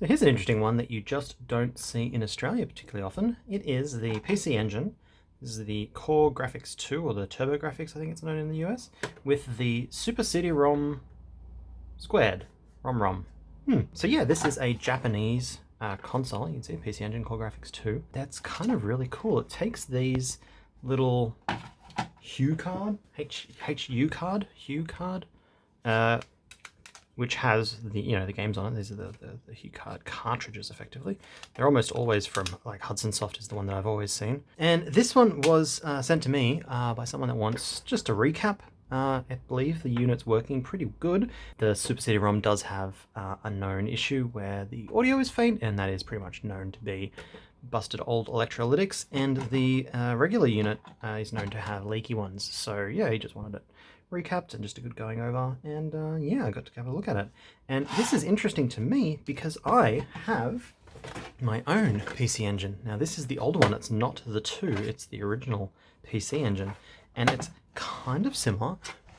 So here's an interesting one that you just don't see in Australia particularly often. It is the PC Engine. This is the Core Grafx 2, or the Turbo Grafx, I think it's known in the US, with the Super CD-ROM², ROM. So yeah, this is a Japanese console. You can see PC Engine Core Grafx 2. That's kind of really cool. It takes these little HU card, which has the games on it. These are the HU card cartridges, effectively. They're almost always from, like, Hudson Soft is the one that I've always seen. And this one was sent to me by someone that wants just a recap. I believe the unit's working pretty good. The Super CD-ROM does have a known issue where the audio is faint, and that is pretty much known to be busted old electrolytics, and the regular unit is known to have leaky ones. So yeah, he just wanted it recapped and just a good going over, and yeah, I got to have a look at it. And this is interesting to me because I have my own PC Engine. Now this is the older one, it's not the 2, it's the original PC Engine, and it's kind of similar,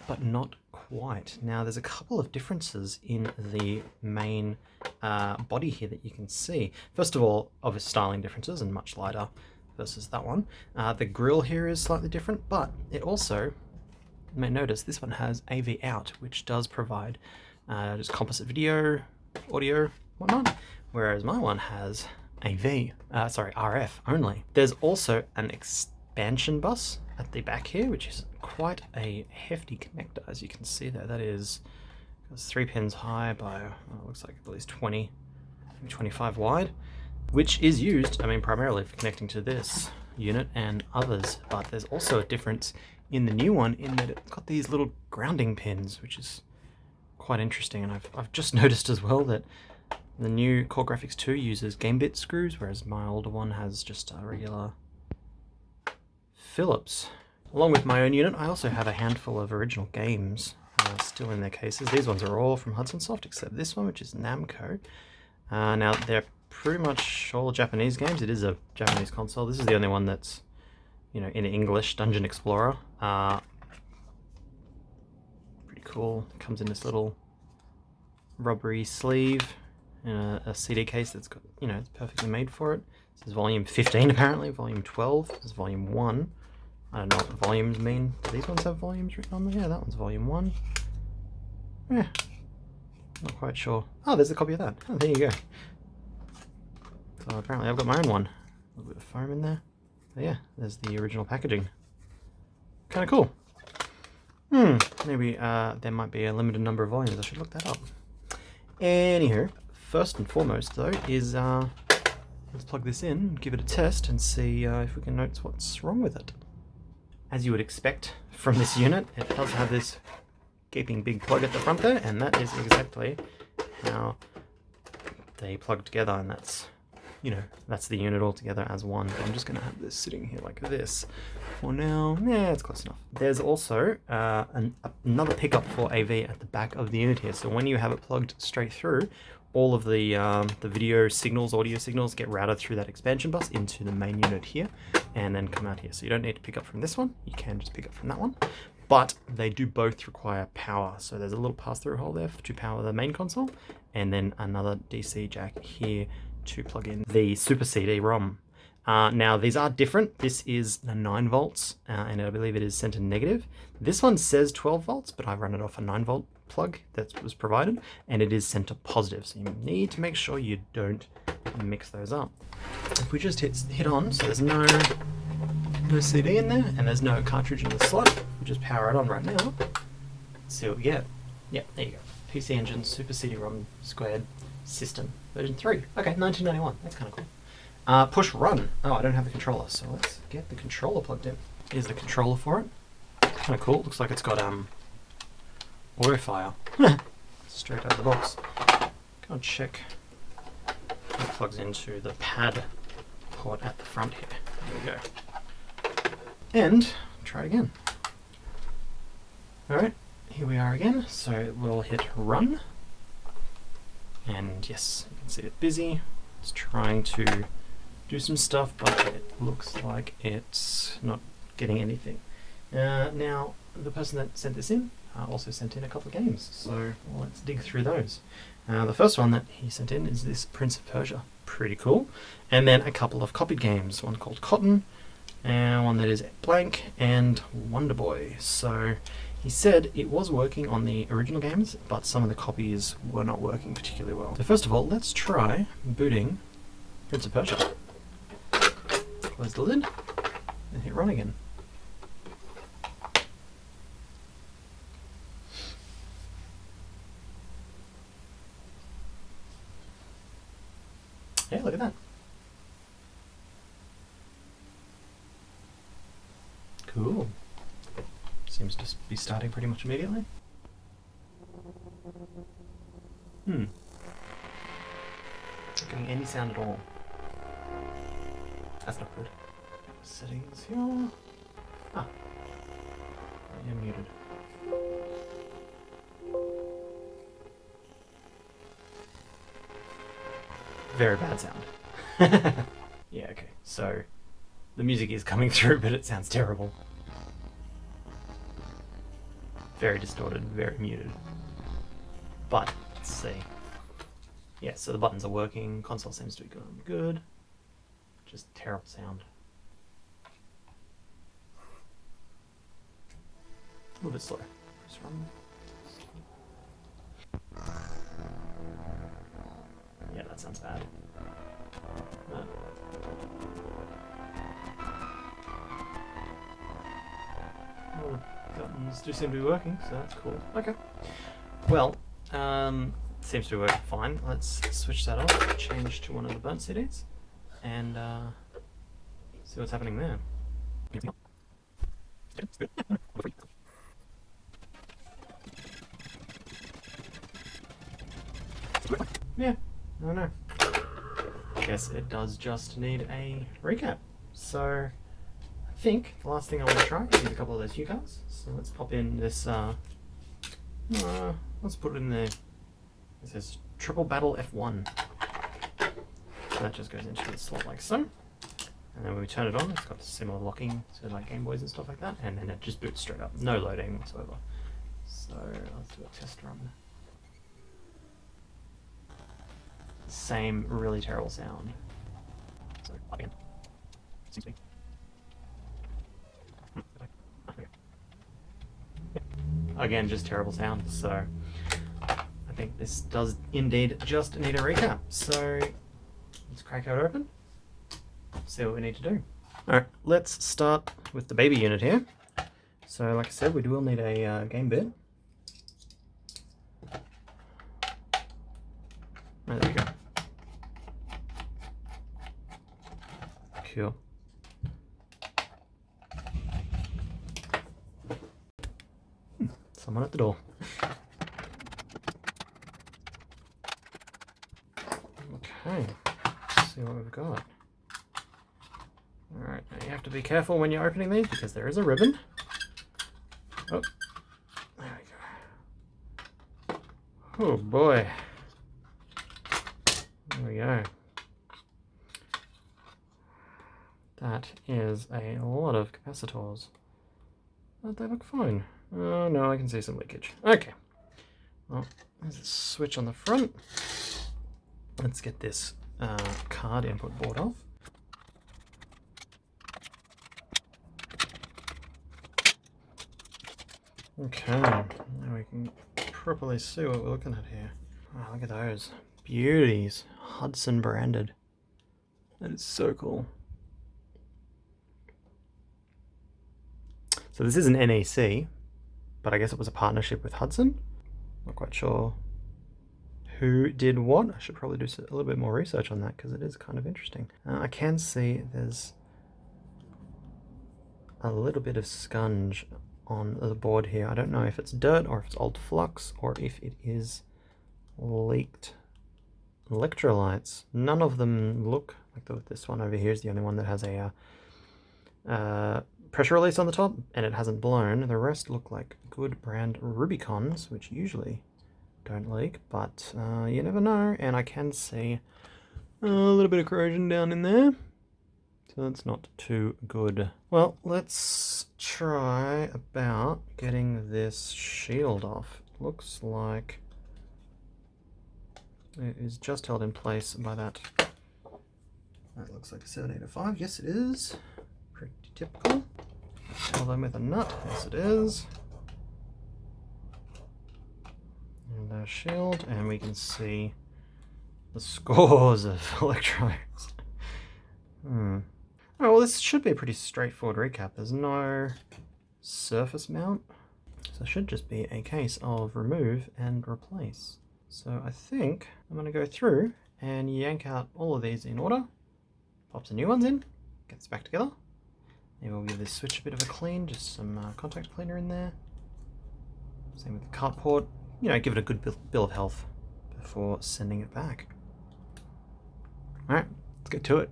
but not quite. Now there's a couple of differences in the main body here that you can see. First of all, obvious styling differences, and much lighter versus that one. The grill here is slightly different, but it also, you may notice, this one has AV out, which does provide just composite video, audio, whatnot, whereas my one has RF only. There's also an expansion bus at the back here, which is quite a hefty connector, as you can see there. That is 3 pins high by, looks like at least 20, maybe 25 wide, which is used, I mean, primarily for connecting to this unit and others. But there's also a difference in the new one in that it's got these little grounding pins, which is quite interesting. And I've just noticed as well that the new Core Grafx 2 uses Gambit screws, whereas my older one has just a regular Phillips. Along with my own unit, I also have a handful of original games still in their cases. These ones are all from Hudson Soft, except this one, which is Namco. Now, they're pretty much all Japanese games. It is a Japanese console. This is the only one that's, in English, Dungeon Explorer. Pretty cool. It comes in this little rubbery sleeve in a CD case that's got, it's perfectly made for it. This is volume 15 apparently, volume 12. This is volume 1. I don't know what the volumes mean. Do these ones have volumes written on them? Yeah, that one's volume 1. Yeah, not quite sure. Oh, there's a copy of that. Oh, there you go. So apparently I've got my own one. A little bit of foam in there. But yeah, there's the original packaging. Kind of cool. Maybe there might be a limited number of volumes. I should look that up. Anywho, first and foremost though is let's plug this in and give it a test and see if we can notice what's wrong with it. As you would expect from this unit, it does have this gaping big plug at the front there, and that is exactly how they plug together, and that's, that's the unit all together as one. But I'm just going to have this sitting here like this for now. Yeah, it's close enough. There's also another pickup for AV at the back of the unit here, so when you have it plugged straight through, all of the video signals, audio signals, get routed through that expansion bus into the main unit here, and then come out here. So you don't need to pick up from this one, you can just pick up from that one. But they do both require power. So there's a little pass-through hole there to power the main console, and then another DC jack here to plug in the Super CD-ROM. Now these are different. This is the 9 volts, and I believe it is center negative. This one says 12 volts, but I've run it off a 9 volt plug that was provided, and it is center positive. So you need to make sure you don't mix those up. If we just hit on, so there's no CD in there, and there's no cartridge in the slot. We just power it on right now. Let's see what we get. Yep, there you go. PC Engine Super CD-ROM² system, version 3. Okay, 1991. That's kind of cool. Push run. Oh, I don't have the controller, so let's get the controller plugged in. Here's the controller for it. Kind of cool. Looks like it's got audio file. Straight out of the box. Go and check. It plugs into the pad port at the front here. There we go. And try it again. Alright, here we are again. So we'll hit run. And yes, you can see it busy. It's trying to do some stuff, but it looks like it's not getting anything. Now, the person that sent this in also sent in a couple of games, so let's dig through those. The first one that he sent in is this Prince of Persia. Pretty cool. And then a couple of copied games, one called Cotton, and one that is Blank, and Wonder Boy. So he said it was working on the original games, but some of the copies were not working particularly well. So first of all, let's try booting Prince of Persia. Close the lid, and hit run again. Yeah, look at that. Cool. Seems to be starting pretty much immediately. Not getting any sound at all. That's not good. Settings here. Ah. I am muted. Very bad sound. Yeah, okay. So the music is coming through, but it sounds terrible. Very distorted, very muted. But let's see. Yeah, so the buttons are working. Console seems to be going good. Just terrible sound. A little bit slow. Just run. Yeah, that sounds bad. All the buttons do seem to be working, so that's cool. Okay. Well, seems to be working fine. Let's switch that off, change to one of the burnt CDs, and see what's happening there. Yeah, I don't know. Guess it does just need a recap. So I think the last thing I want to try is a couple of those cue cards. So let's pop in this, let's put it in there. It says Triple Battle F1. So that just goes into the slot like so. And then when we turn it on, it's got similar locking to like Game Boys and stuff like that. And then it just boots straight up. No loading whatsoever. So let's do a test run. Same really terrible sound. So plug in. Seems to be. Again, just terrible sound. So I think this does indeed just need a recap. So let's crack it open. See what we need to do. Alright, let's start with the baby unit here. So like I said, we will need a game bit. Oh, there we go. Cool. Someone at the door. Okay, let's see what we've got. Alright, now you have to be careful when you're opening these because there is a ribbon. Oh, there we go. Oh boy. There we go. That is a lot of capacitors. But they look fine. Oh no, I can see some leakage. Okay. Well, there's a switch on the front. Let's get this card input board off. Okay, now we can properly see what we're looking at here. Oh, look at those. Beauties. Hudson branded. That is so cool. So this is an NEC, but I guess it was a partnership with Hudson. Not quite sure who did what. I should probably do a little bit more research on that because it is kind of interesting. I can see there's a little bit of scunge on the board here. I don't know if it's dirt or if it's old flux or if it is leaked electrolytes. None of them look like this one over here is the only one that has a pressure release on the top and it hasn't blown. The rest look like good brand Rubicons, which usually don't leak, but you never know. And I can see a little bit of corrosion down in there, so that's not too good. Well, let's try about getting this shield off. Looks like It is just held in place by that. That looks like a 7805. Yes, it is. Pretty typical. Hold them with a nut. Yes, it is. And our shield, and we can see the scores of electrodes. Oh, well, this should be a pretty straightforward recap. There's no surface mount, so it should just be a case of remove and replace. So I think I'm going to go through and yank out all of these in order, pop some new ones in, get this back together. Maybe we'll give this switch a bit of a clean, just some contact cleaner in there. Same with the cart port. You know, give it a good bill of health before sending it back. Alright, let's get to it.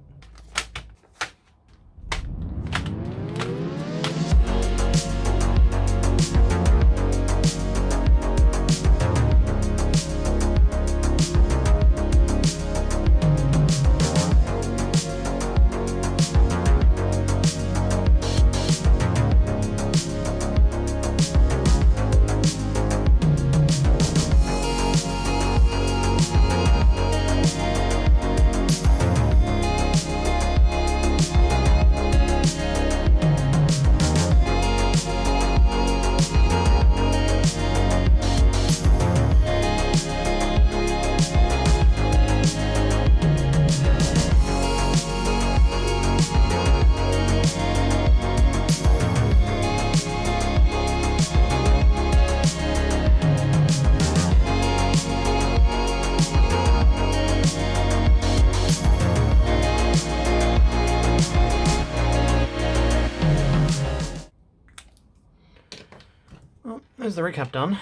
There's the recap done.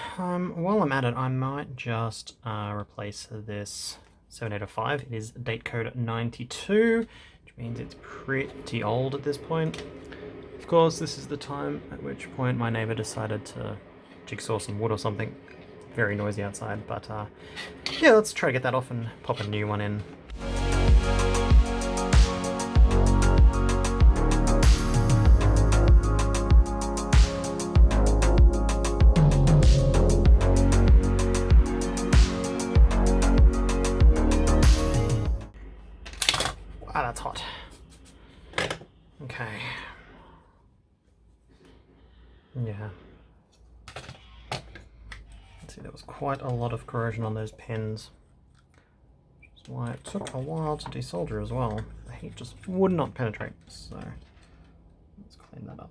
While I'm at it, I might just replace this 7805. It is date code 92, which means it's pretty old at this point. Of course, this is the time at which point my neighbor decided to jigsaw some wood or something. Very noisy outside, but yeah, let's try to get that off and pop a new one in. Wow, that's hot. Okay. Yeah. Let's see, there was quite a lot of corrosion on those pins, which is why it took a while to desolder as well. The heat just would not penetrate, so let's clean that up.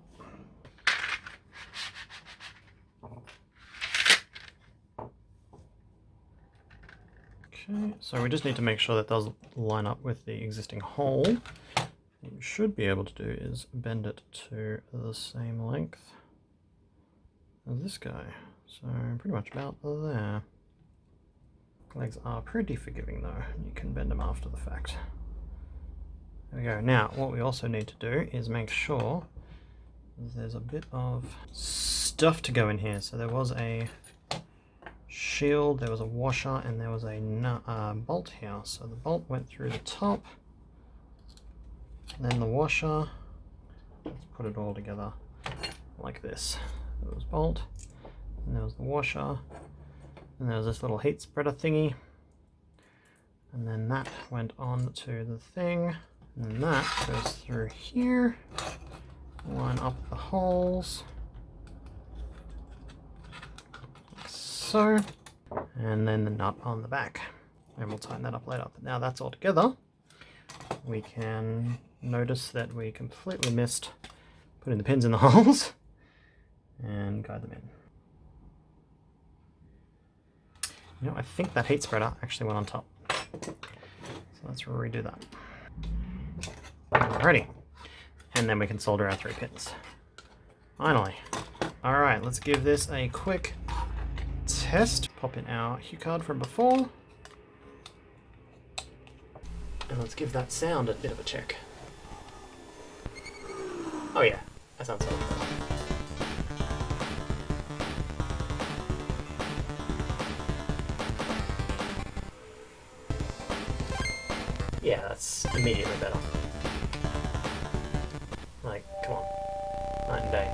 Okay, so we just need to make sure that does line up with the existing hole. What you should be able to do is bend it to the same length as this guy. So pretty much about there. Legs are pretty forgiving though. You can bend them after the fact. There we go. Now, what we also need to do is make sure there's a bit of stuff to go in here. So there was a shield, there was a washer, and there was a bolt here. So the bolt went through the top, and then the washer. Let's put it all together like this. There was bolt, and there was the washer, and there was this little heat spreader thingy, and then that went on to the thing, and then that goes through here, line up the holes, like so, and then the nut on the back, and we'll tighten that up later. But now that's all together, we can notice that we completely missed putting the pins in the holes and guide them in. You know, I think that heat spreader actually went on top. So let's redo that. Alrighty. And then we can solder our 3 pins. Finally. Alright, let's give this a quick test. Pop in our cue card from before. And let's give that sound a bit of a check. Oh yeah, that sounds so good. Yeah, that's immediately better. Like, come on. Night and day.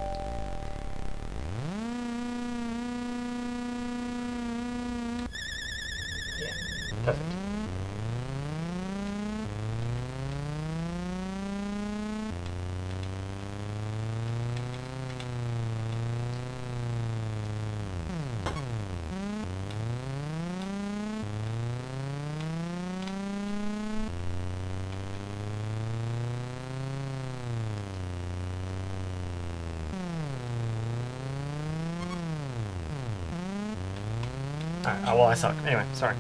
Yeah, perfect. Alright, oh well, I suck. Anyway, sorry.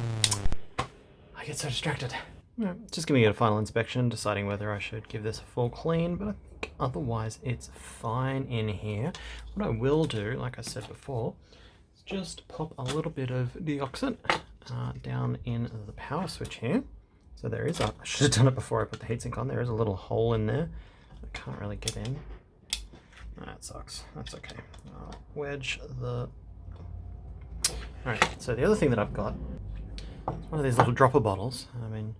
I get so distracted. Yeah, just giving it a final inspection, deciding whether I should give this a full clean, but I think otherwise it's fine in here. What I will do, like I said before, is just pop a little bit of deoxit down in the power switch here. So there is I should have done it before I put the heatsink on. There is a little hole in there. I can't really get in. That sucks. That's okay. I'll wedge the... Alright, so the other thing that I've got is one of these little dropper bottles. I mean,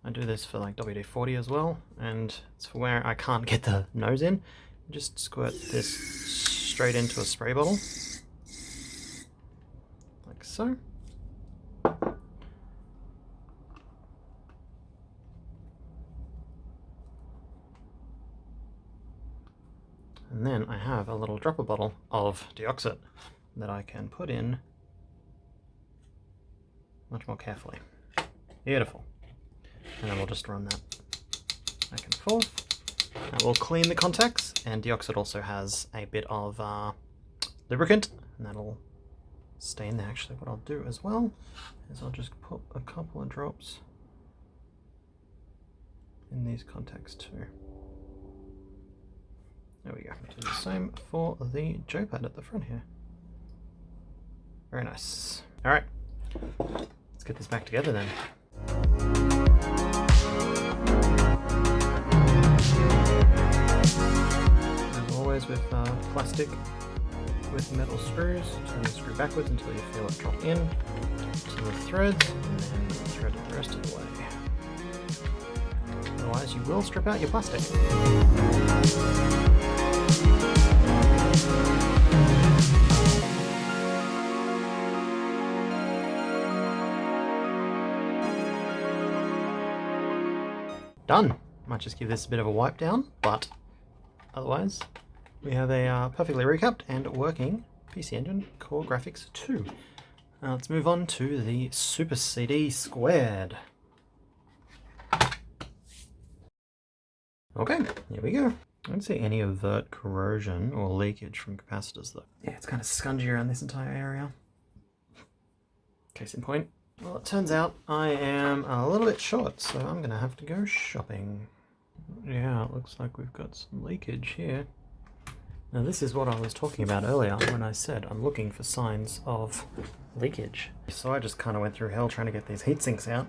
I do this for like WD-40 as well, and it's for where I can't get the nose in. Just squirt this straight into a spray bottle, like so. And then I have a little dropper bottle of deoxit that I can put in much more carefully. Beautiful. And then we'll just run that back and forth. And we'll clean the contacts, and deoxit also has a bit of lubricant, and that'll stay in there. Actually, what I'll do as well is I'll just put a couple of drops in these contacts too. There we go. Do the same for the Joe pad at the front here. Very nice. All right, let's get this back together then. As always with plastic with metal screws, turn the screw backwards until you feel it drop in to the threads, and then thread it the rest of the way. Otherwise you will strip out your plastic. Done. Might just give this a bit of a wipe down, but otherwise we have a perfectly recapped and working PC Engine Core Grafx 2. Now let's move on to the Super CD-ROM². Okay, here we go. I don't see any overt corrosion or leakage from capacitors though. Yeah, it's kind of scungy around this entire area. Case in point. Well, it turns out I am a little bit short, so I'm gonna have to go shopping. Yeah, it looks like we've got some leakage here. Now this is what I was talking about earlier when I said I'm looking for signs of leakage. So I just kind of went through hell trying to get these heat sinks out.